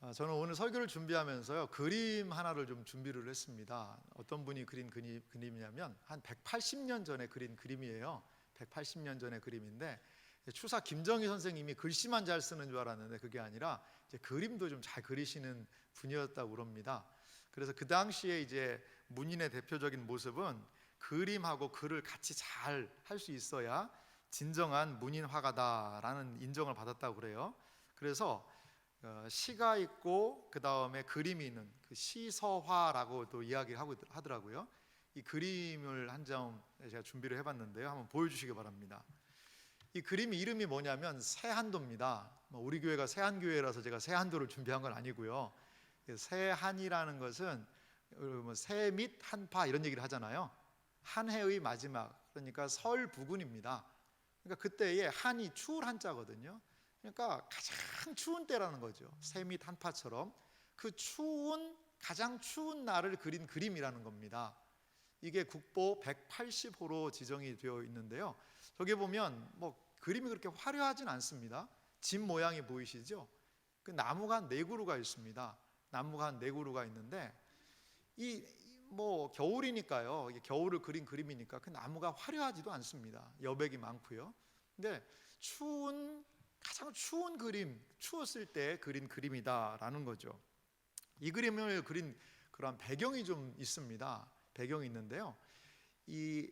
저는 오늘 설교를 준비하면서요, 그림 하나를 좀 준비를 했습니다. 어떤 분이 그린 그림이냐면 한 180년 전에 그린 그림이에요. 180년 전의 그림인데, 추사 김정희 선생님이 글씨만 잘 쓰는 줄 알았는데 그게 아니라 이제 그림도 좀 잘 그리시는 분이었다고 그럽니다. 그래서 그 당시에 이제 문인의 대표적인 모습은 그림하고 글을 같이 잘 할 수 있어야 진정한 문인 화가다라는 인정을 받았다고 그래요. 그래서 시가 있고 그 다음에 그림이 있는 그 시서화라고도 이야기를 하더라고요. 이 그림을 한 장 제가 준비를 해봤는데요, 한번 보여주시기 바랍니다. 이 그림이 이름이 뭐냐면 새한도입니다. 우리 교회가 새한교회라서 제가 새한도를 준비한 건 아니고요. 새한이라는 것은 새 및 한파 이런 얘기를 하잖아요. 한 해의 마지막, 그러니까 설 부근입니다. 그러니까 그때에 한이 추울 한자거든요. 그러니까 가장 추운 때라는 거죠. 새 및 한파처럼 그 가장 추운 날을 그린 그림이라는 겁니다. 이게 국보 180호로 지정이 되어 있는데요, 저기 보면 그림이 그렇게 화려하진 않습니다. 집 모양이 보이시죠? 그 나무가 한 4그루가 있습니다. 나무가 한 4그루가 있는데 겨울이니까요, 이게 겨울을 그린 그림이니까 그 나무가 화려하지도 않습니다. 여백이 많고요. 근데 가장 추운 그림, 추웠을 때 그린 그림이다라는 거죠. 이 그림을 그린 그런 배경이 좀 있습니다. 배경이 있는데요, 이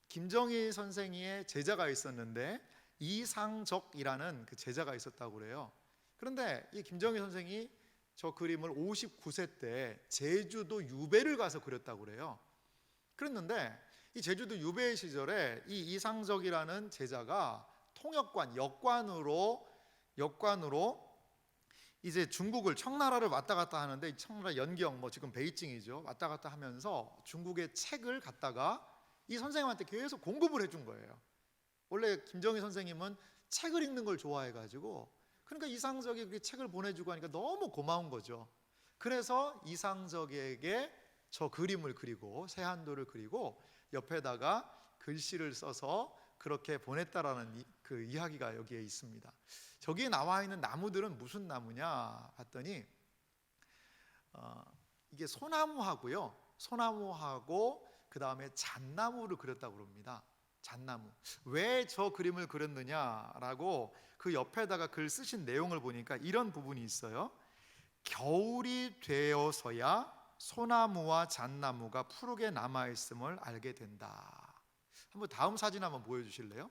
김정희 선생의 제자가 있었는데 이상적이라는 그 제자가 있었다고 그래요. 그런데 이 김정희 선생이 저 그림을 59세 때 제주도 유배를 가서 그렸다고 그래요. 그랬는데 이 제주도 유배 시절에 이 이상적이라는 제자가 통역관, 역관으로 이제 중국을, 청나라를 왔다 갔다 하는데, 청나라 연경, 지금 베이징이죠, 왔다 갔다 하면서 중국의 책을 갖다가 이 선생님한테 계속 공급을 해준 거예요. 원래 김정희 선생님은 책을 읽는 걸 좋아해가지고, 그러니까 이상적이 그 책을 보내주고 하니까 너무 고마운 거죠. 그래서 이상적에게 저 그림을 그리고 새한도를 그리고 옆에다가 글씨를 써서 그렇게 보냈다라는 그 이야기가 여기에 있습니다. 저기에 나와 있는 나무들은 무슨 나무냐 봤더니 이게 소나무하고요, 소나무하고 그 다음에 잣나무를 그렸다고 그럽니다. 잣나무. 왜 저 그림을 그렸느냐라고 그 옆에다가 글 쓰신 내용을 보니까 이런 부분이 있어요. 겨울이 되어서야 소나무와 잣나무가 푸르게 남아있음을 알게 된다. 한번 다음 사진 한번 보여주실래요?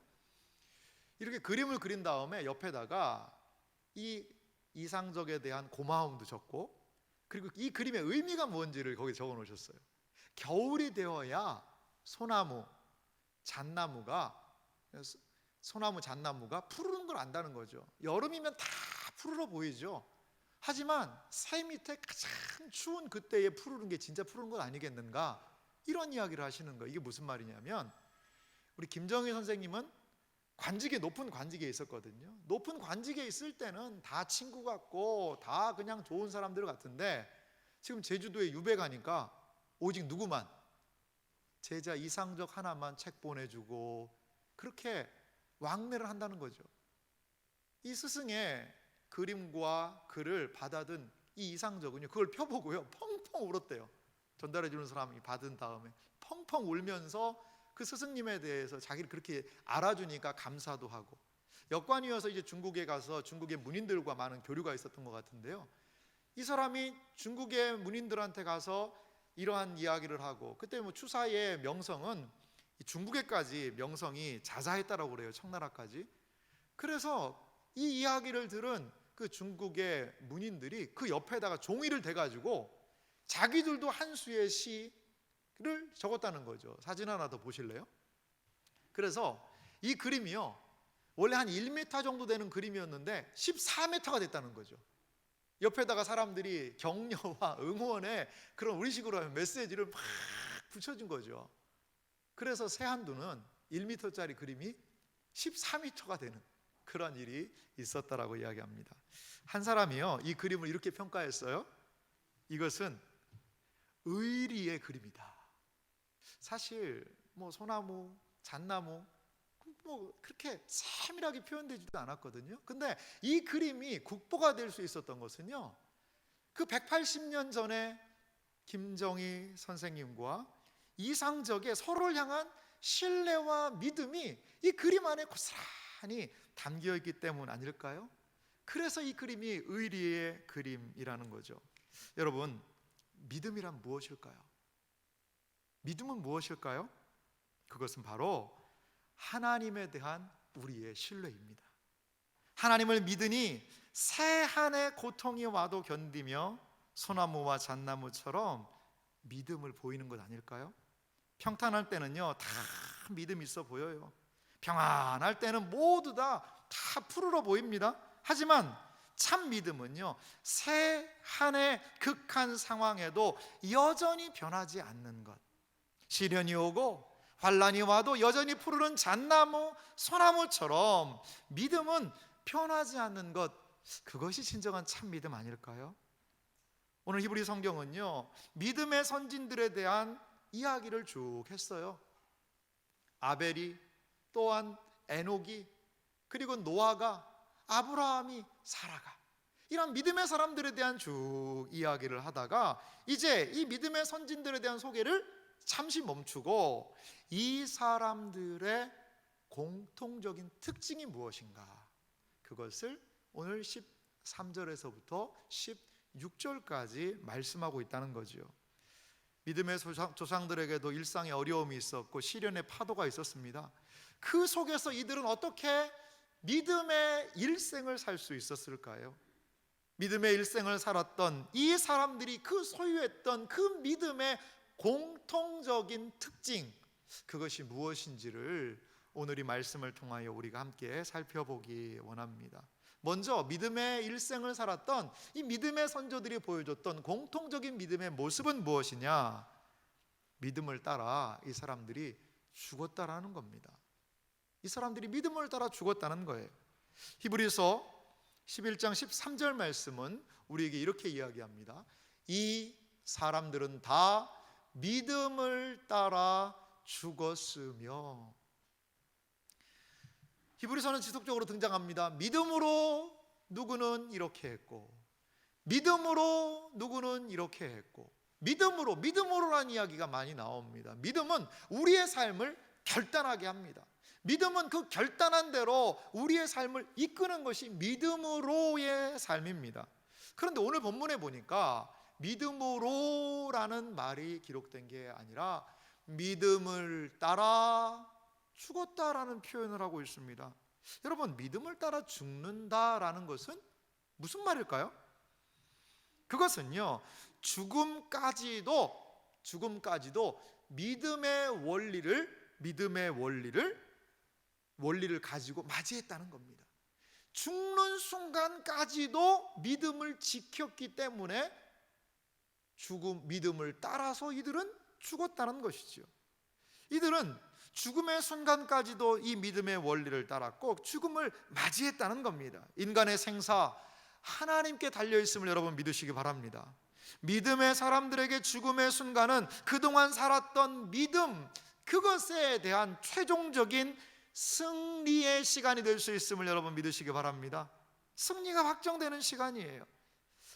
이렇게 그림을 그린 다음에 옆에다가 이 이상적에 대한 고마움도 적고, 그리고 이 그림의 의미가 뭔지를 거기에 적어 놓으셨어요. 겨울이 되어야 소나무, 잣나무가 푸르는 걸 안다는 거죠. 여름이면 다 푸르러 보이죠. 하지만 새 밑에 가장 추운 그때에 푸르는 게 진짜 푸르는 건 아니겠는가, 이런 이야기를 하시는 거예요. 이게 무슨 말이냐면, 우리 김정희 선생님은 높은 관직에 있었거든요. 높은 관직에 있을 때는 다 친구 같고 다 그냥 좋은 사람들 같은데, 지금 제주도에 유배 가니까 오직 누구만, 제자 이상적 하나만 책 보내주고 그렇게 왕래를 한다는 거죠. 이 스승의 그림과 글을 받아든 이 이상적은요, 그걸 펴보고요 펑펑 울었대요. 전달해 주는 사람이 받은 다음에 펑펑 울면서 그 스승님에 대해서 자기를 그렇게 알아주니까 감사도 하고, 역관이어서 이제 중국에 가서 중국의 문인들과 많은 교류가 있었던 것 같은데요, 이 사람이 중국의 문인들한테 가서 이러한 이야기를 하고, 그때 추사의 명성은 중국에까지 명성이 자자했다라고 그래요. 청나라까지. 그래서 이 이야기를 들은 그 중국의 문인들이 그 옆에다가 종이를 대가지고 자기들도 한 수의 시를 적었다는 거죠. 사진 하나 더 보실래요? 그래서 이 그림이요, 원래 한 1m 정도 되는 그림이었는데 14m가 됐다는 거죠. 옆에다가 사람들이 격려와 응원의 그런 우리식으로 하면 메시지를 막 붙여준 거죠. 그래서 새한도는 1m짜리 그림이 14m가 되는 그런 일이 있었다라고 이야기합니다. 한 사람이요, 이 그림을 이렇게 평가했어요. 이것은 의리의 그림이다. 사실 소나무, 잣나무 그렇게 세밀하게 표현되지도 않았거든요. 근데 이 그림이 국보가 될 수 있었던 것은요, 그 180년 전에 김정희 선생님과 이상적의 서로를 향한 신뢰와 믿음이 이 그림 안에 고스란히 담겨 있기 때문 아닐까요? 그래서 이 그림이 의리의 그림이라는 거죠. 여러분, 믿음이란 무엇일까요? 믿음은 무엇일까요? 그것은 바로 하나님에 대한 우리의 신뢰입니다. 하나님을 믿으니 새 한 해 고통이 와도 견디며 소나무와 잣나무처럼 믿음을 보이는 것 아닐까요? 평탄할 때는요, 다 믿음 있어 보여요. 평안할 때는 모두 다 푸르러 보입니다. 하지만 참 믿음은요, 새 한 해 극한 상황에도 여전히 변하지 않는 것. 시련이 오고 환란이 와도 여전히 푸르른 잣나무, 소나무처럼 믿음은 변하지 않는 것, 그것이 진정한 참 믿음 아닐까요? 오늘 히브리 성경은요, 믿음의 선진들에 대한 이야기를 쭉 했어요. 아벨이, 또한 에녹이, 그리고 노아가, 아브라함이, 사라가, 이런 믿음의 사람들에 대한 쭉 이야기를 하다가 이제 이 믿음의 선진들에 대한 소개를 잠시 멈추고 이 사람들의 공통적인 특징이 무엇인가, 그것을 오늘 13절에서부터 16절까지 말씀하고 있다는 거죠. 믿음의 조상들에게도 일상에 어려움이 있었고 시련의 파도가 있었습니다. 그 속에서 이들은 어떻게 믿음의 일생을 살 수 있었을까요? 믿음의 일생을 살았던 이 사람들이 그 소유했던 그 믿음의 공통적인 특징, 그것이 무엇인지를 오늘 이 말씀을 통하여 우리가 함께 살펴보기 원합니다. 먼저 믿음의 일생을 살았던 이 믿음의 선조들이 보여줬던 공통적인 믿음의 모습은 무엇이냐? 믿음을 따라 이 사람들이 죽었다라는 겁니다. 이 사람들이 믿음을 따라 죽었다는 거예요. 히브리서 11장 13절 말씀은 우리에게 이렇게 이야기합니다. 이 사람들은 다 믿음을 따라 죽었으며. 히브리서는 지속적으로 등장합니다. 믿음으로 누구는 이렇게 했고, 믿음으로 누구는 이렇게 했고, 믿음으로라는 이야기가 많이 나옵니다. 믿음은 우리의 삶을 결단하게 합니다. 믿음은 그 결단한 대로 우리의 삶을 이끄는 것이 믿음으로의 삶입니다. 그런데 오늘 본문에 보니까 믿음으로라는 말이 기록된 게 아니라 믿음을 따라 죽었다라는 표현을 하고 있습니다. 여러분, 믿음을 따라 죽는다라는 것은 무슨 말일까요? 그것은요, 죽음까지도 믿음의 원리를 가지고 맞이했다는 겁니다. 죽는 순간까지도 믿음을 지켰기 때문에 믿음을 따라서 이들은 죽었다는 것이죠. 이들은 죽음의 순간까지도 이 믿음의 원리를 따랐고 죽음을 맞이했다는 겁니다. 인간의 생사 하나님께 달려있음을 여러분 믿으시기 바랍니다. 믿음의 사람들에게 죽음의 순간은 그동안 살았던 믿음, 그것에 대한 최종적인 승리의 시간이 될 수 있음을 여러분 믿으시기 바랍니다. 승리가 확정되는 시간이에요.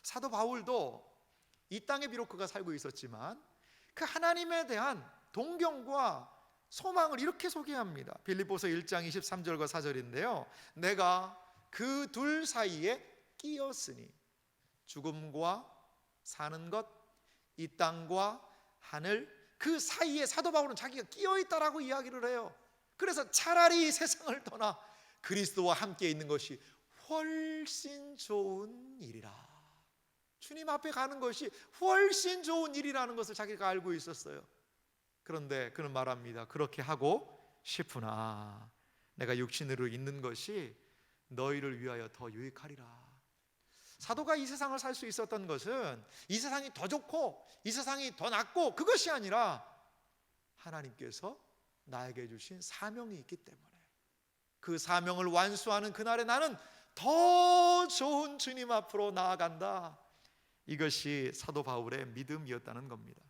사도 바울도 이 땅에 비록 그가 살고 있었지만 그 하나님에 대한 동경과 소망을 이렇게 소개합니다. 빌립보서 1장 23절과 4절인데요. 내가 그 둘 사이에 끼었으니 죽음과 사는 것, 이 땅과 하늘, 그 사이에 사도 바울은 자기가 끼어 있다라고 이야기를 해요. 그래서 차라리 세상을 떠나 그리스도와 함께 있는 것이 훨씬 좋은 일이라. 주님 앞에 가는 것이 훨씬 좋은 일이라는 것을 자기가 알고 있었어요. 그런데 그는 말합니다. 그렇게 하고 싶으나 내가 육신으로 있는 것이 너희를 위하여 더 유익하리라. 사도가 이 세상을 살 수 있었던 것은 이 세상이 더 좋고 이 세상이 더 낫고 그것이 아니라 하나님께서 나에게 주신 사명이 있기 때문에 그 사명을 완수하는 그날에 나는 더 좋은 주님 앞으로 나아간다. 이것이 사도 바울의 믿음이었다는 겁니다.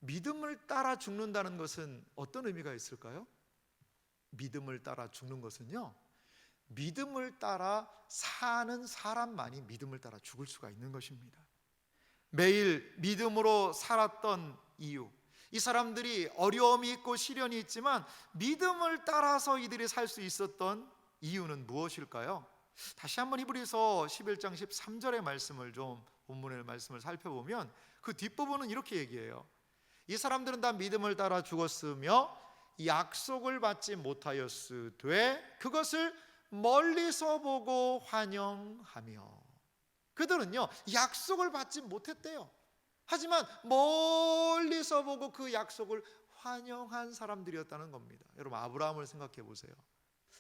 믿음을 따라 죽는다는 것은 어떤 의미가 있을까요? 믿음을 따라 죽는 것은요, 믿음을 따라 사는 사람만이 믿음을 따라 죽을 수가 있는 것입니다. 매일 믿음으로 살았던 이유, 이 사람들이 어려움이 있고 시련이 있지만 믿음을 따라서 이들이 살 수 있었던 이유는 무엇일까요? 다시 한번 히브리서 11장 13절의 말씀을 좀 본문의 말씀을 살펴보면 그 뒷부분은 이렇게 얘기해요. 이 사람들은 다 믿음을 따라 죽었으며 약속을 받지 못하였으되 그것을 멀리서 보고 환영하며. 그들은요 약속을 받지 못했대요. 하지만 멀리서 보고 그 약속을 환영한 사람들이었다는 겁니다. 여러분, 아브라함을 생각해 보세요.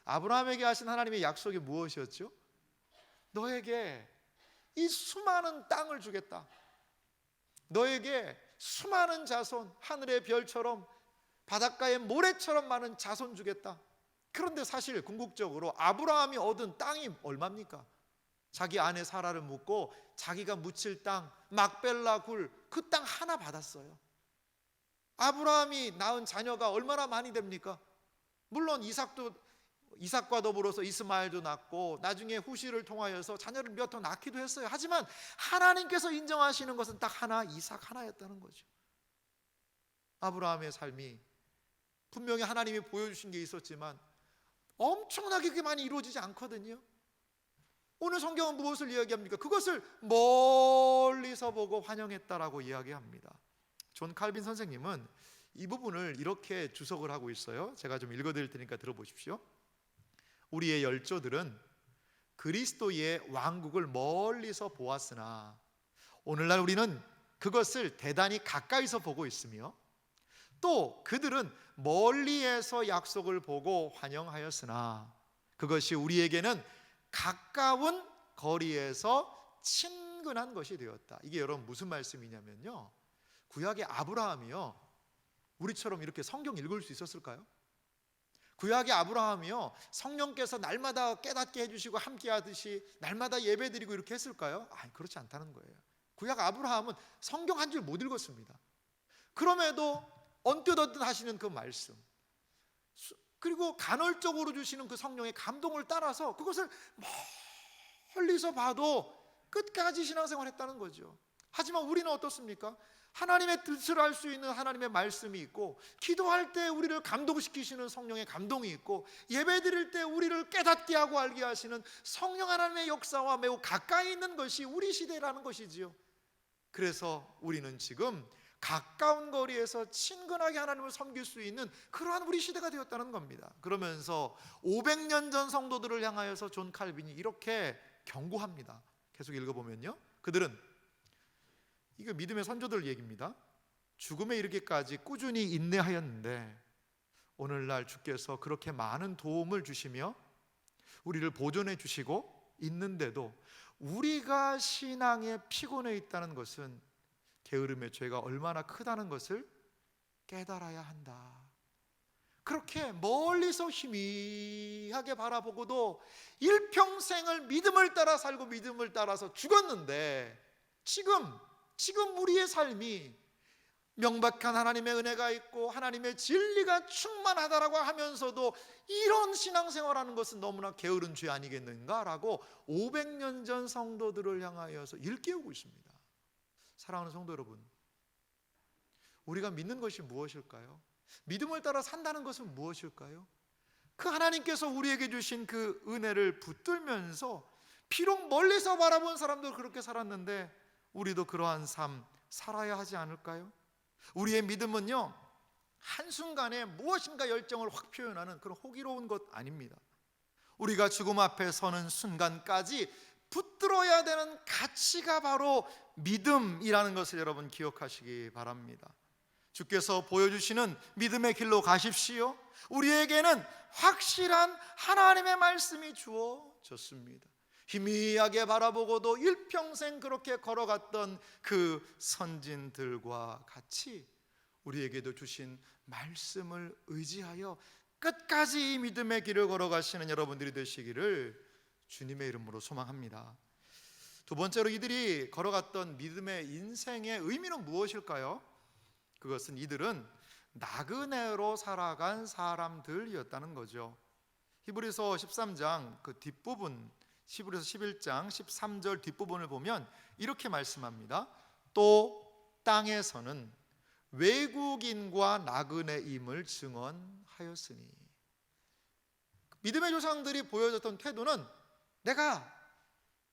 아브라함에게 하신 하나님의 약속이 무엇이었죠? 너에게 이 수많은 땅을 주겠다. 너에게 수많은 자손, 하늘의 별처럼 바닷가의 모래처럼 많은 자손 주겠다. 그런데 사실 궁극적으로 아브라함이 얻은 땅이 얼마입니까? 자기 아내 사라를 묻고 자기가 묻힐 땅 막벨라 굴, 그 땅 하나 받았어요. 아브라함이 낳은 자녀가 얼마나 많이 됩니까? 물론 이삭과 더불어서 이스마엘도 낳고 나중에 후시를 통하여서 자녀를 몇 더 낳기도 했어요. 하지만 하나님께서 인정하시는 것은 딱 하나, 이삭 하나였다는 거죠. 아브라함의 삶이 분명히 하나님이 보여주신 게 있었지만 엄청나게 그게 많이 이루어지지 않거든요. 오늘 성경은 무엇을 이야기합니까? 그것을 멀리서 보고 환영했다라고 이야기합니다. 존 칼빈 선생님은 이 부분을 이렇게 주석을 하고 있어요. 제가 좀 읽어드릴 테니까 들어보십시오. 우리의 열조들은 그리스도의 왕국을 멀리서 보았으나 오늘날 우리는 그것을 대단히 가까이서 보고 있으며 또 그들은 멀리에서 약속을 보고 환영하였으나 그것이 우리에게는 가까운 거리에서 친근한 것이 되었다. 이게 여러분 무슨 말씀이냐면요, 구약의 아브라함이요 우리처럼 이렇게 성경 읽을 수 있었을까요? 구약의 아브라함이요 성령께서 날마다 깨닫게 해주시고 함께 하듯이 날마다 예배드리고 이렇게 했을까요? 그렇지 않다는 거예요. 구약 아브라함은 성경 한 줄 못 읽었습니다. 그럼에도 언뜻 하시는 그 말씀, 그리고 간헐적으로 주시는 그 성령의 감동을 따라서 그것을 멀리서 봐도 끝까지 신앙생활을 했다는 거죠. 하지만 우리는 어떻습니까? 하나님의 뜻을 알 수 있는 하나님의 말씀이 있고, 기도할 때 우리를 감동시키시는 성령의 감동이 있고, 예배 드릴 때 우리를 깨닫게 하고 알게 하시는 성령 하나님의 역사와 매우 가까이 있는 것이 우리 시대라는 것이지요. 그래서 우리는 지금 가까운 거리에서 친근하게 하나님을 섬길 수 있는 그러한 우리 시대가 되었다는 겁니다. 그러면서 500년 전 성도들을 향하여서 존 칼빈이 이렇게 경고합니다. 계속 읽어보면요, 그들은, 이거 믿음의 선조들 얘기입니다. 죽음에 이르기까지 꾸준히 인내하였는데 오늘날 주께서 그렇게 많은 도움을 주시며 우리를 보존해 주시고 있는데도 우리가 신앙에 피곤해 있다는 것은 게으름의 죄가 얼마나 크다는 것을 깨달아야 한다. 그렇게 멀리서 희미하게 바라보고도 일평생을 믿음을 따라 살고 믿음을 따라서 죽었는데 지금 우리의 삶이 명백한 하나님의 은혜가 있고 하나님의 진리가 충만하다라고 하면서도 이런 신앙생활하는 것은 너무나 게으른 죄 아니겠는가라고 500년 전 성도들을 향하여서 일깨우고 있습니다. 사랑하는 성도 여러분, 우리가 믿는 것이 무엇일까요? 믿음을 따라 산다는 것은 무엇일까요? 그 하나님께서 우리에게 주신 그 은혜를 붙들면서 비록 멀리서 바라본 사람도 그렇게 살았는데 우리도 그러한 삶 살아야 하지 않을까요? 우리의 믿음은요 한순간에 무엇인가 열정을 확 표현하는 그런 호기로운 것 아닙니다. 우리가 죽음 앞에 서는 순간까지 붙들어야 되는 가치가 바로 믿음이라는 것을 여러분 기억하시기 바랍니다. 주께서 보여주시는 믿음의 길로 가십시오. 우리에게는 확실한 하나님의 말씀이 주어졌습니다. 희미하게 바라보고도 일평생 그렇게 걸어갔던 그 선진들과 같이 우리에게도 주신 말씀을 의지하여 끝까지 이 믿음의 길을 걸어가시는 여러분들이 되시기를 주님의 이름으로 소망합니다. 두 번째로 이들이 걸어갔던 믿음의 인생의 의미는 무엇일까요? 그것은 이들은 나그네로 살아간 사람들이었다는 거죠. 히브리서 13장 그 뒷부분, 히브리서 11장 13절 뒷부분을 보면 이렇게 말씀합니다. 또 땅에서는 외국인과 나그네임을 증언하였으니. 믿음의 조상들이 보여줬던 태도는 내가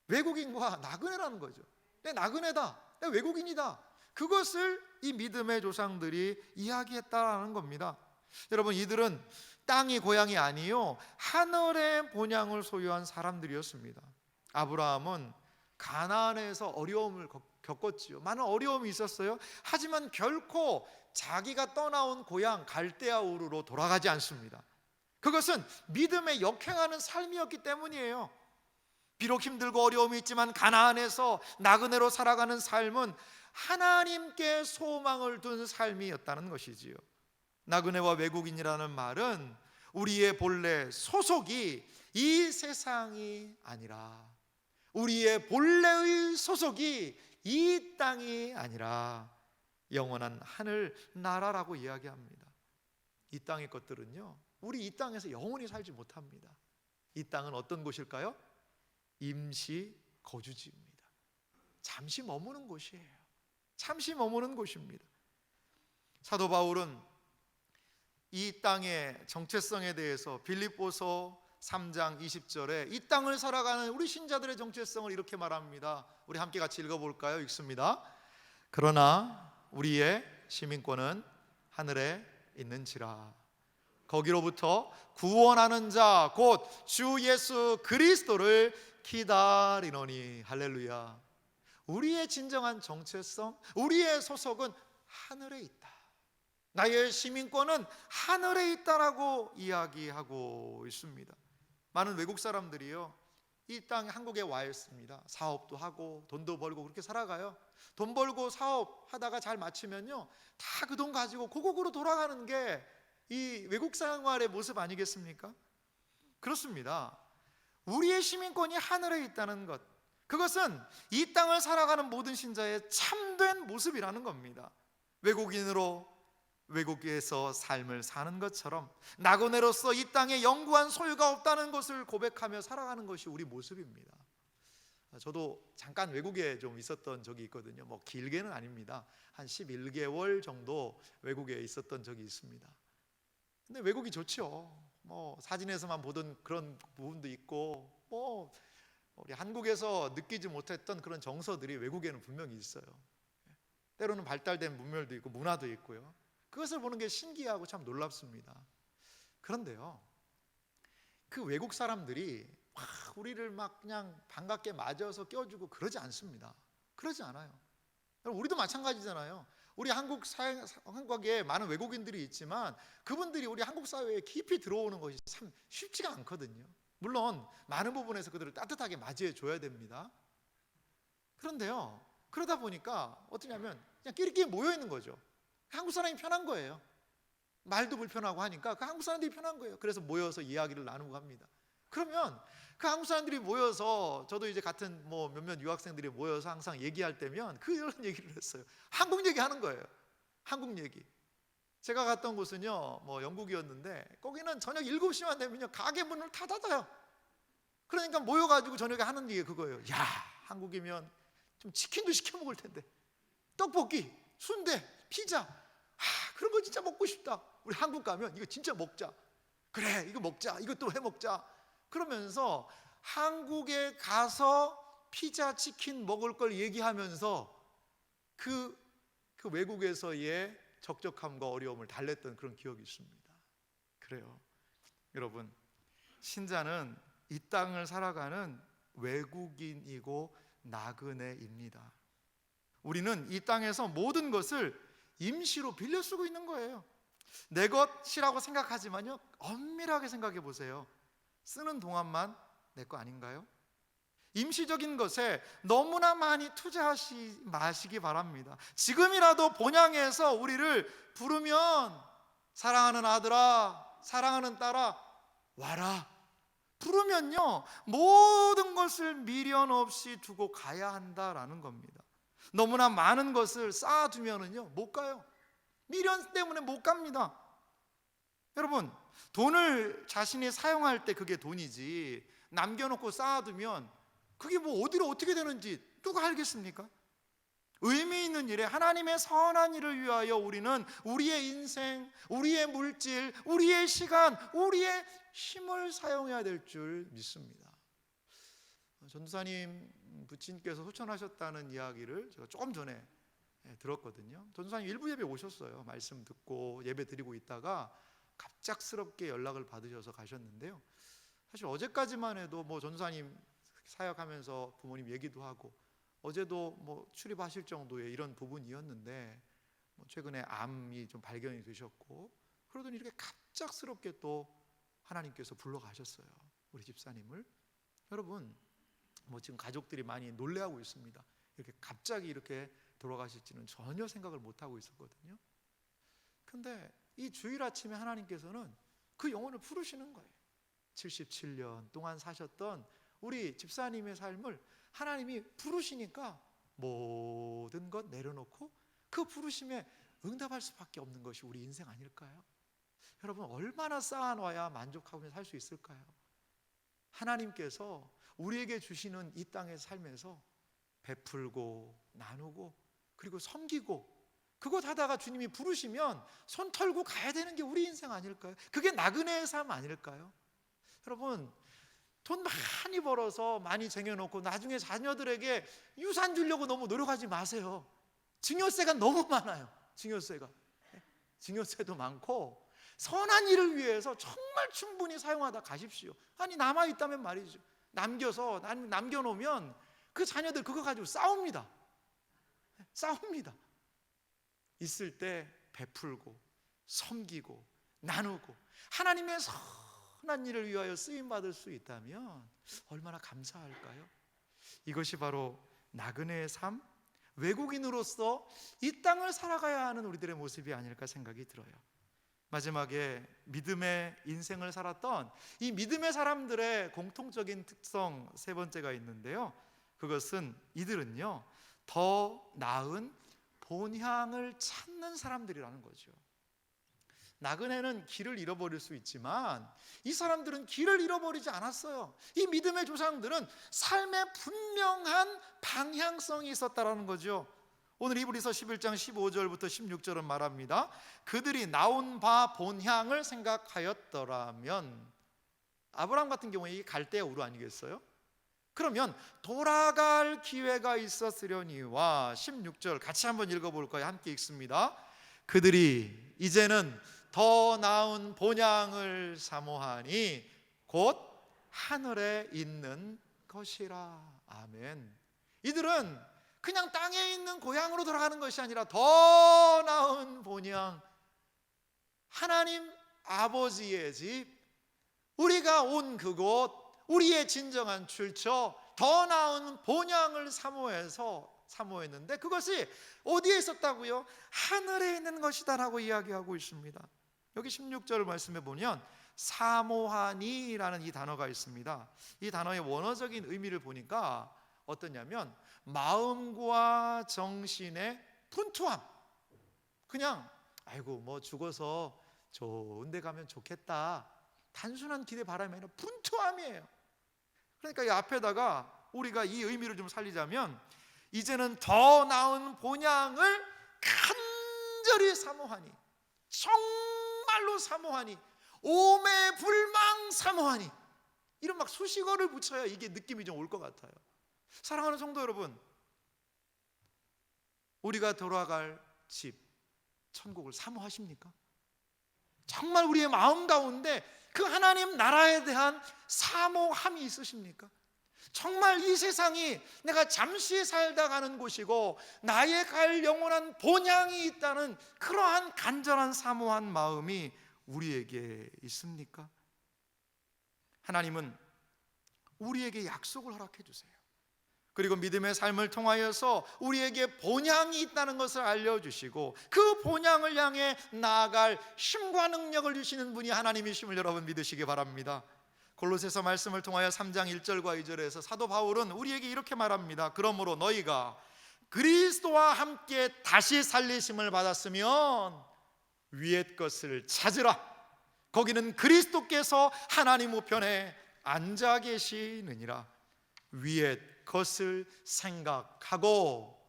외국인과 나그네라는 거죠. 내 나그네다, 내 외국인이다. 그것을 이 믿음의 조상들이 이야기했다는 겁니다. 여러분, 이들은 땅이 고향이 아니요 하늘의 본향을 소유한 사람들이었습니다. 아브라함은 가나안에서 어려움을 겪었지요. 많은 어려움이 있었어요. 하지만 결코 자기가 떠나온 고향 갈대아 우르로 돌아가지 않습니다. 그것은 믿음에 역행하는 삶이었기 때문이에요. 비록 힘들고 어려움이 있지만 가나안에서 나그네로 살아가는 삶은 하나님께 소망을 둔 삶이었다는 것이지요. 나그네와 외국인이라는 말은 우리의 본래 소속이 이 세상이 아니라, 우리의 본래의 소속이 이 땅이 아니라 영원한 하늘 나라라고 이야기합니다. 이 땅의 것들은요, 우리 이 땅에서 영원히 살지 못합니다. 이 땅은 어떤 곳일까요? 임시 거주지입니다. 잠시 머무는 곳이에요. 잠시 머무는 곳입니다. 사도 바울은 이 땅의 정체성에 대해서 빌립보서 3장 20절에 이 땅을 살아가는 우리 신자들의 정체성을 이렇게 말합니다. 우리 함께 같이 읽어볼까요? 읽습니다. 그러나 우리의 시민권은 하늘에 있는지라. 거기로부터 구원하는 자 곧 주 예수 그리스도를 기다리노니. 할렐루야. 우리의 진정한 정체성, 우리의 소속은 하늘에 있다. 나의 시민권은 하늘에 있다라고 이야기하고 있습니다. 많은 외국 사람들이요, 이 땅 한국에 와 있습니다. 사업도 하고 돈도 벌고 그렇게 살아가요. 돈 벌고 사업하다가 잘 마치면요, 다 그 돈 가지고 고국으로 돌아가는 게 이 외국 생활의 모습 아니겠습니까? 그렇습니다. 우리의 시민권이 하늘에 있다는 것, 그것은 이 땅을 살아가는 모든 신자의 참된 모습이라는 겁니다. 외국인으로 외국에서 삶을 사는 것처럼 나그네로서 이 땅에 영구한 소유가 없다는 것을 고백하며 살아가는 것이 우리 모습입니다. 저도 잠깐 외국에 좀 있었던 적이 있거든요. 뭐 길게는 아닙니다. 한 11개월 정도 외국에 있었던 적이 있습니다. 근데 외국이 좋죠. 뭐 사진에서만 보던 그런 부분도 있고, 뭐 우리 한국에서 느끼지 못했던 그런 정서들이 외국에는 분명히 있어요. 때로는 발달된 문명도 있고 문화도 있고요. 그것을 보는 게 신기하고 참 놀랍습니다. 그런데요, 그 외국 사람들이 우리를 막 그냥 반갑게 맞아서 껴주고 그러지 않습니다. 그러지 않아요. 우리도 마찬가지잖아요. 우리 한국에 많은 외국인들이 있지만 그분들이 우리 한국 사회에 깊이 들어오는 것이 참 쉽지가 않거든요. 물론 많은 부분에서 그들을 따뜻하게 맞이해 줘야 됩니다. 그런데요, 그러다 보니까 어떠냐면 그냥 끼리끼리 모여 있는 거죠. 한국 사람이 편한 거예요. 말도 불편하고 하니까 그 한국 사람들이 편한 거예요. 그래서 모여서 이야기를 나누고 합니다. 그러면 그 한국 사람들이 모여서, 저도 이제 같은 뭐 몇몇 유학생들이 모여서 항상 얘기할 때면 이런 얘기를 했어요. 한국 얘기하는 거예요. 한국 얘기. 제가 갔던 곳은요, 뭐 영국이었는데 거기는 저녁 7시만 되면요 가게 문을 다 닫아요. 그러니까 모여가지고 저녁에 하는 얘기 그거예요. 야, 한국이면 좀 치킨도 시켜 먹을 텐데, 떡볶이, 순대, 피자, 그런 거 진짜 먹고 싶다. 우리 한국 가면 이거 진짜 먹자. 그래, 이거 먹자. 이것도 해 먹자. 그러면서 한국에 가서 피자, 치킨 먹을 걸 얘기하면서 그 외국에서의 적적함과 어려움을 달랬던 그런 기억이 있습니다. 그래요. 여러분, 신자는 이 땅을 살아가는 외국인이고 나그네입니다. 우리는 이 땅에서 모든 것을 임시로 빌려 쓰고 있는 거예요. 내 것이라고 생각하지만요, 엄밀하게 생각해 보세요. 쓰는 동안만 내 거 아닌가요? 임시적인 것에 너무나 많이 투자하지 마시기 바랍니다. 지금이라도 본향에서 우리를 부르면 사랑하는 아들아, 사랑하는 딸아, 와라. 부르면요, 모든 것을 미련 없이 두고 가야 한다라는 겁니다. 너무나 많은 것을 쌓아두면은요 못 가요. 미련 때문에 못 갑니다. 여러분, 돈을 자신이 사용할 때 그게 돈이지 남겨놓고 쌓아두면 그게 뭐 어디로 어떻게 되는지 누가 알겠습니까? 의미 있는 일에 하나님의 선한 일을 위하여 우리는 우리의 인생, 우리의 물질, 우리의 시간, 우리의 힘을 사용해야 될 줄 믿습니다. 전도사님 부친께서 소천하셨다는 이야기를 제가 조금 전에 들었거든요. 전도사님 일부 예배 오셨어요. 말씀 듣고 예배 드리고 있다가 갑작스럽게 연락을 받으셔서 가셨는데요. 사실 어제까지만 해도 뭐 전도사님 사역하면서 부모님 얘기도 하고 어제도 뭐 출입하실 정도의 이런 부분이었는데 뭐 최근에 암이 좀 발견이 되셨고 그러더니 이렇게 갑작스럽게 또 하나님께서 불러가셨어요. 우리 집사님을. 여러분, 뭐 지금 가족들이 많이 놀래하고 있습니다. 이렇게 갑자기 이렇게 돌아가실지는 전혀 생각을 못하고 있었거든요. 근데 이 주일 아침에 하나님께서는 그 영혼을 부르시는 거예요. 77년 동안 사셨던 우리 집사님의 삶을 하나님이 부르시니까 모든 것 내려놓고 그 부르심에 응답할 수밖에 없는 것이 우리 인생 아닐까요? 여러분, 얼마나 쌓아놔야 만족하며 살 수 있을까요? 하나님께서 우리에게 주시는 이 땅의 삶에서 베풀고 나누고 그리고 섬기고 그것 하다가 주님이 부르시면 손 털고 가야 되는 게 우리 인생 아닐까요? 그게 나그네의 삶 아닐까요? 여러분, 돈 많이 벌어서 많이 쟁여놓고 나중에 자녀들에게 유산 주려고 너무 노력하지 마세요. 증여세가 너무 많아요. 증여세도 많고 선한 일을 위해서 정말 충분히 사용하다 가십시오. 아니 남아있다면 말이죠. 남겨놓으면 그 자녀들 그거 가지고 싸웁니다. 있을 때 베풀고 섬기고 나누고 하나님의 선한 일을 위하여 쓰임받을 수 있다면 얼마나 감사할까요? 이것이 바로 나그네의 삶, 외국인으로서 이 땅을 살아가야 하는 우리들의 모습이 아닐까 생각이 들어요. 마지막에 믿음의 인생을 살았던 이 믿음의 사람들의 공통적인 특성 세 번째가 있는데요. 그것은 이들은요 더 나은 본향을 찾는 사람들이라는 거죠. 나그네는 길을 잃어버릴 수 있지만 이 사람들은 길을 잃어버리지 않았어요. 이 믿음의 조상들은 삶에 분명한 방향성이 있었다라는 거죠. 오늘 히브리서 11장 15절부터 16절은 말합니다. 그들이 나온 바 본향을 생각하였더라면, 아브라함 같은 경우에 이 갈대아 우르 아니겠어요? 그러면 돌아갈 기회가 있었으려니와 16절 같이 한번 읽어볼까요? 함께 읽습니다. 그들이 이제는 더 나은 본향을 사모하니 곧 하늘에 있는 것이라. 아멘. 이들은 그냥 땅에 있는 고향으로 돌아가는 것이 아니라 더 나은 본향, 하나님 아버지의 집, 우리가 온 그곳, 우리의 진정한 출처, 더 나은 본향을 사모했는데 그것이 어디에 있었다고요? 하늘에 있는 것이다라고 이야기하고 있습니다. 여기 16절 말씀에 보면 사모하니라는 이 단어가 있습니다. 이 단어의 원어적인 의미를 보니까 어떠냐면 마음과 정신의 분투함. 그냥 아이고 뭐 죽어서 좋은 데 가면 좋겠다, 단순한 기대 바람이 아니라 분투함이에요. 그러니까 이 앞에다가 우리가 이 의미를 좀 살리자면 이제는 더 나은 본향을 간절히 사모하니, 정말로 사모하니, 오매불망 사모하니, 이런 막 수식어를 붙여야 이게 느낌이 좀 올 것 같아요. 사랑하는 성도 여러분, 우리가 돌아갈 집, 천국을 사모하십니까? 정말 우리의 마음 가운데 그 하나님 나라에 대한 사모함이 있으십니까? 정말 이 세상이 내가 잠시 살다 가는 곳이고 나의 갈 영원한 본향이 있다는 그러한 간절한 사모한 마음이 우리에게 있습니까? 하나님은 우리에게 약속을 허락해 주세요. 그리고 믿음의 삶을 통하여서 우리에게 본향이 있다는 것을 알려주시고 그 본향을 향해 나아갈 힘과 능력을 주시는 분이 하나님이심을 여러분 믿으시기 바랍니다. 골로새서 말씀을 통하여 3장 1절과 2절에서 사도 바울은 우리에게 이렇게 말합니다. 그러므로 너희가 그리스도와 함께 다시 살리심을 받았으면 위의 것을 찾으라. 거기는 그리스도께서 하나님 우편에 앉아 계시느니라. 위의 것을 생각하고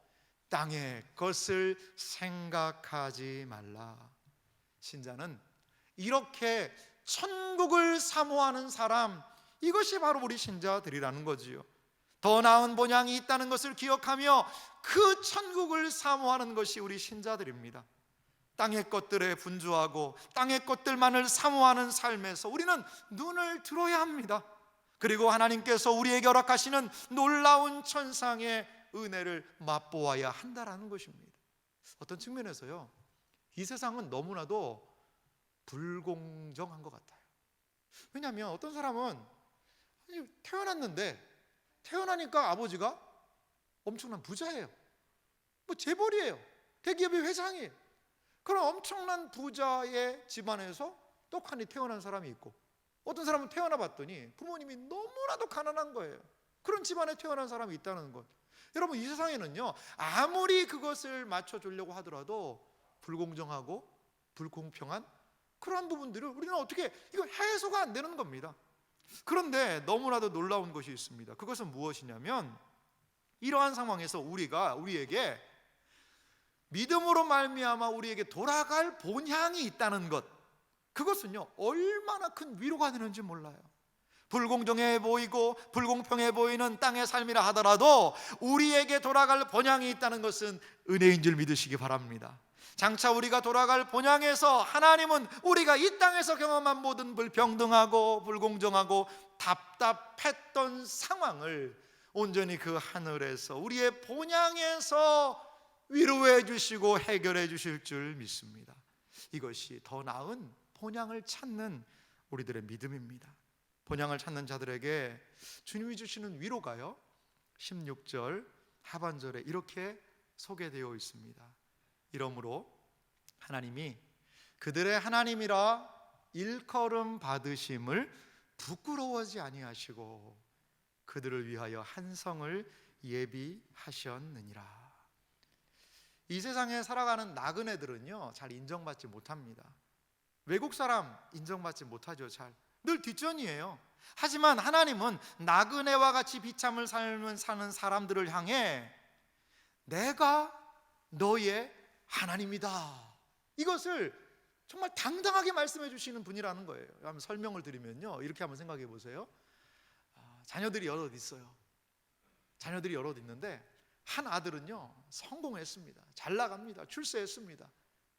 땅의 것을 생각하지 말라. 신자는 이렇게 천국을 사모하는 사람, 이것이 바로 우리 신자들이라는 거지요. 더 나은 본향이 있다는 것을 기억하며 그 천국을 사모하는 것이 우리 신자들입니다. 땅의 것들에 분주하고 땅의 것들만을 사모하는 삶에서 우리는 눈을 들어야 합니다. 그리고 하나님께서 우리에게 허락하시는 놀라운 천상의 은혜를 맛보아야 한다라는 것입니다. 어떤 측면에서요, 이 세상은 너무나도 불공정한 것 같아요. 왜냐하면 어떤 사람은 태어났는데 태어나니까 아버지가 엄청난 부자예요. 뭐 재벌이에요. 대기업의 회장이에요. 그런 엄청난 부자의 집안에서 떡하니 태어난 사람이 있고, 어떤 사람은 태어나 봤더니 부모님이 너무나도 가난한 거예요. 그런 집안에 태어난 사람이 있다는 것. 여러분, 이 세상에는요, 아무리 그것을 맞춰주려고 하더라도 불공정하고 불공평한 그러한 부분들을 우리는 어떻게 이거 해소가 안 되는 겁니다. 그런데 너무나도 놀라운 것이 있습니다. 그것은 무엇이냐면, 이러한 상황에서 우리에게 믿음으로 말미암아 우리에게 돌아갈 본향이 있다는 것, 그것은요 얼마나 큰 위로가 되는지 몰라요. 불공정해 보이고 불공평해 보이는 땅의 삶이라 하더라도 우리에게 돌아갈 본향이 있다는 것은 은혜인 줄 믿으시기 바랍니다. 장차 우리가 돌아갈 본향에서 하나님은 우리가 이 땅에서 경험한 모든 불평등하고 불공정하고 답답했던 상황을 온전히 그 하늘에서 우리의 본향에서 위로해 주시고 해결해 주실 줄 믿습니다. 이것이 더 나은 본향을 찾는 우리들의 믿음입니다. 본향을 찾는 자들에게 주님이 주시는 위로가요, 16절 하반절에 이렇게 소개되어 있습니다. 이러므로 하나님이 그들의 하나님이라 일컬음 받으심을 부끄러워하지 아니하시고 그들을 위하여 한 성을 예비하셨느니라. 이 세상에 살아가는 나그네들은요 잘 인정받지 못합니다. 외국 사람 인정받지 못하죠. 늘 뒷전이에요. 하지만 하나님은 나그네와 같이 비참을 사는 사람들을 향해 내가 너의 하나님이다, 이것을 정말 당당하게 말씀해 주시는 분이라는 거예요. 한번 설명을 드리면요, 이렇게 한번 생각해 보세요. 자녀들이 여럿 있어요. 자녀들이 여럿 있는데 한 아들은요 성공했습니다. 잘 나갑니다. 출세했습니다.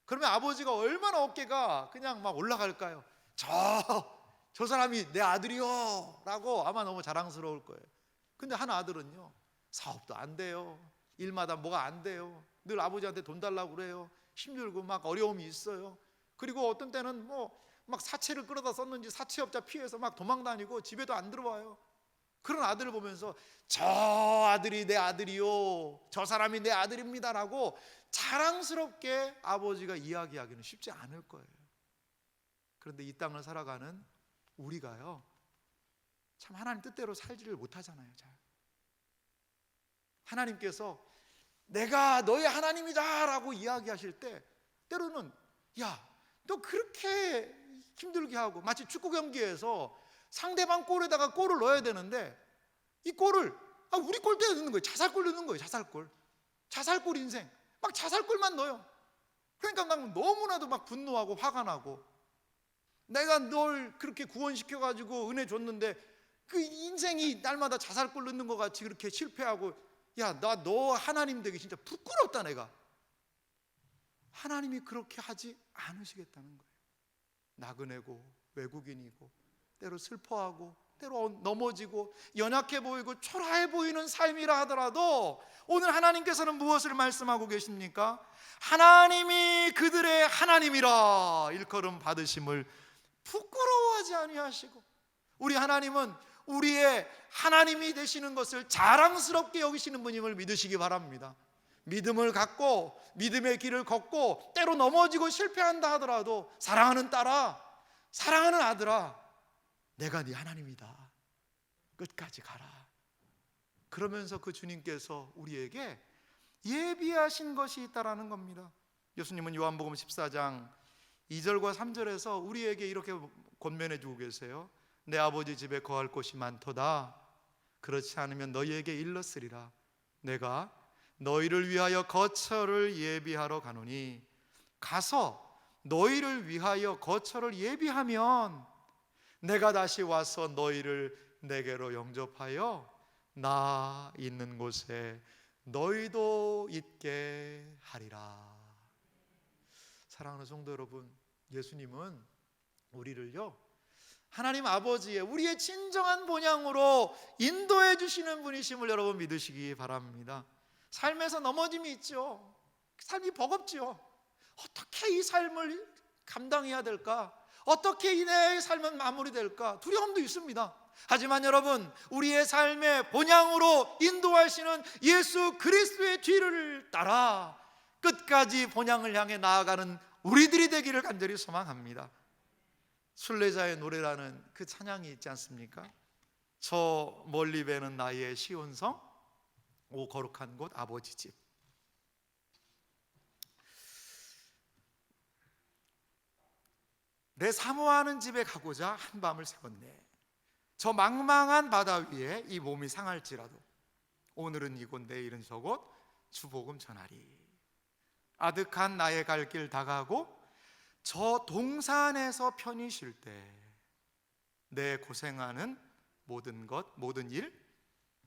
그러면 아버지가 얼마나 어깨가 그냥 막 올라갈까요? 저 사람이 내 아들이요 라고 아마 너무 자랑스러울 거예요. 근데 한 아들은요 사업도 안 돼요. 일마다 뭐가 안 돼요. 늘 아버지한테 돈 달라고 그래요. 힘들고 막 어려움이 있어요. 그리고 어떤 때는 뭐 막 사채를 끌어다 썼는지 사채업자 피해서 막 도망다니고 집에도 안 들어와요. 그런 아들을 보면서 저 아들이 내 아들이요, 저 사람이 내 아들입니다라고 자랑스럽게 아버지가 이야기하기는 쉽지 않을 거예요. 그런데 이 땅을 살아가는 우리가요 참 하나님 뜻대로 살지를 못하잖아요. 잘. 하나님께서 내가 너의 하나님이다 라고 이야기하실 때 때로는 야, 너 그렇게 힘들게 하고, 마치 축구 경기에서 상대방 골에다가 골을 넣어야 되는데 이 골을 우리 골대에 넣는 거예요. 자살골 넣는 거예요. 자살골 인생 막 자살골만 넣어요. 그러니까 난 너무나도 막 분노하고 화가 나고, 내가 널 그렇게 구원시켜가지고 은혜 줬는데 그 인생이 날마다 자살골 넣는 것 같이 그렇게 실패하고, 야, 나 너 하나님 되기 진짜 부끄럽다. 내가 하나님이 그렇게 하지 않으시겠다는 거예요. 나그네고 외국인이고 때로 슬퍼하고 때로 넘어지고 연약해 보이고 초라해 보이는 삶이라 하더라도 오늘 하나님께서는 무엇을 말씀하고 계십니까? 하나님이 그들의 하나님이라 일컬음 받으심을 부끄러워하지 아니하시고, 우리 하나님은 우리의 하나님이 되시는 것을 자랑스럽게 여기시는 분임을 믿으시기 바랍니다. 믿음을 갖고 믿음의 길을 걷고 때로 넘어지고 실패한다 하더라도 사랑하는 딸아, 사랑하는 아들아, 내가 네 하나님이다. 끝까지 가라. 그러면서 그 주님께서 우리에게 예비하신 것이 있다라는 겁니다. 예수님은 요한복음 14장 2절과 3절에서 우리에게 이렇게 권면해 주고 계세요. 내 아버지 집에 거할 곳이 많도다. 그렇지 않으면 너희에게 일렀으리라. 내가 너희를 위하여 거처를 예비하러 가노니 가서 너희를 위하여 거처를 예비하면 내가 다시 와서 너희를 내게로 영접하여 나 있는 곳에 너희도 있게 하리라. 사랑하는 성도 여러분, 예수님은 우리를요 하나님 아버지의 우리의 진정한 본향으로 인도해 주시는 분이심을 여러분 믿으시기 바랍니다. 삶에서 넘어짐이 있죠. 삶이 버겁죠. 어떻게 이 삶을 감당해야 될까? 어떻게 내 삶은 마무리될까? 두려움도 있습니다. 하지만 여러분, 우리의 삶의 본향으로 인도하시는 예수 그리스도의 뒤를 따라 끝까지 본향을 향해 나아가는 우리들이 되기를 간절히 소망합니다. 순례자의 노래라는 그 찬양이 있지 않습니까? 저 멀리 배는 나의 시온성, 오 거룩한 곳 아버지 집. 내 사모하는 집에 가고자 한 밤을 새웠네. 저 망망한 바다 위에 이 몸이 상할지라도 오늘은 이곳 내일은 저곳 주 복음 전하리. 아득한 나의 갈 길 다가고 저 동산에서 편히 쉴 때 내 고생하는 모든 것 모든 일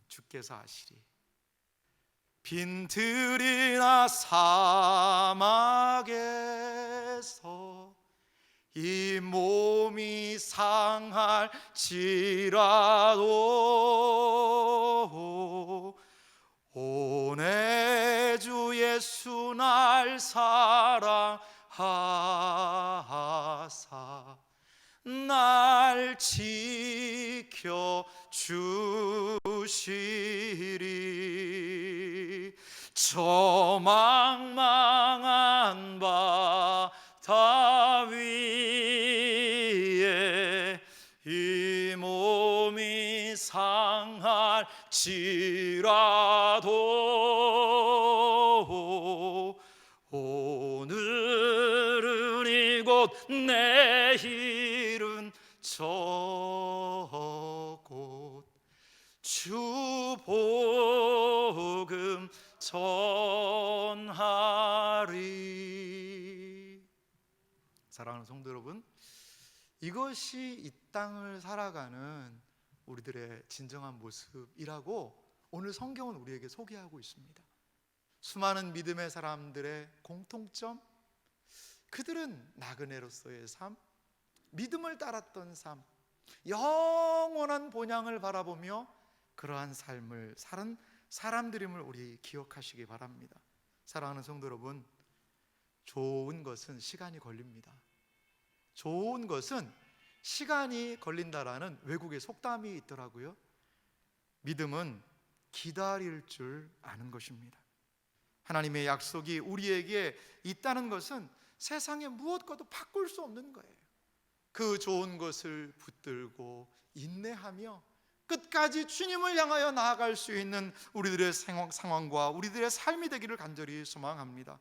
주께서 하시리. 빈들이나 사막에서 이 몸이 상할지라도 오 내 주 예수 날 사랑하사 날 지켜 주시리. 저 망망한 바다 위에 이 몸이 상할지라도 오늘은 이곳 내일은 저곳 주 복음 전하리. 사랑하는 성도 여러분, 이것이 이 땅을 살아가는 우리들의 진정한 모습이라고 오늘 성경은 우리에게 소개하고 있습니다. 수많은 믿음의 사람들의 공통점, 그들은 나그네로서의 삶, 믿음을 따랐던 삶, 영원한 본향을 바라보며 그러한 삶을 사는 사람들임을 우리 기억하시기 바랍니다. 사랑하는 성도 여러분, 좋은 것은 시간이 걸립니다. 좋은 것은 시간이 걸린다라는 외국의 속담이 있더라고요. 믿음은 기다릴 줄 아는 것입니다. 하나님의 약속이 우리에게 있다는 것은 세상의 무엇과도 바꿀 수 없는 거예요. 그 좋은 것을 붙들고 인내하며 끝까지 주님을 향하여 나아갈 수 있는 우리들의 상황과 우리들의 삶이 되기를 간절히 소망합니다.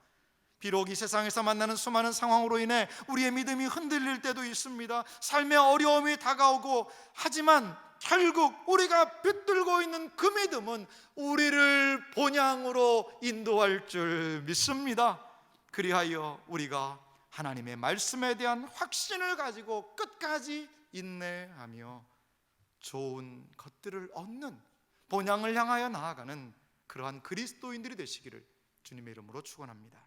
비록 이 세상에서 만나는 수많은 상황으로 인해 우리의 믿음이 흔들릴 때도 있습니다. 삶의 어려움이 다가오고, 하지만 결국 우리가 붙들고 있는 그 믿음은 우리를 본향으로 인도할 줄 믿습니다. 그리하여 우리가 하나님의 말씀에 대한 확신을 가지고 끝까지 인내하며 좋은 것들을 얻는 본향을 향하여 나아가는 그러한 그리스도인들이 되시기를 주님의 이름으로 축원합니다.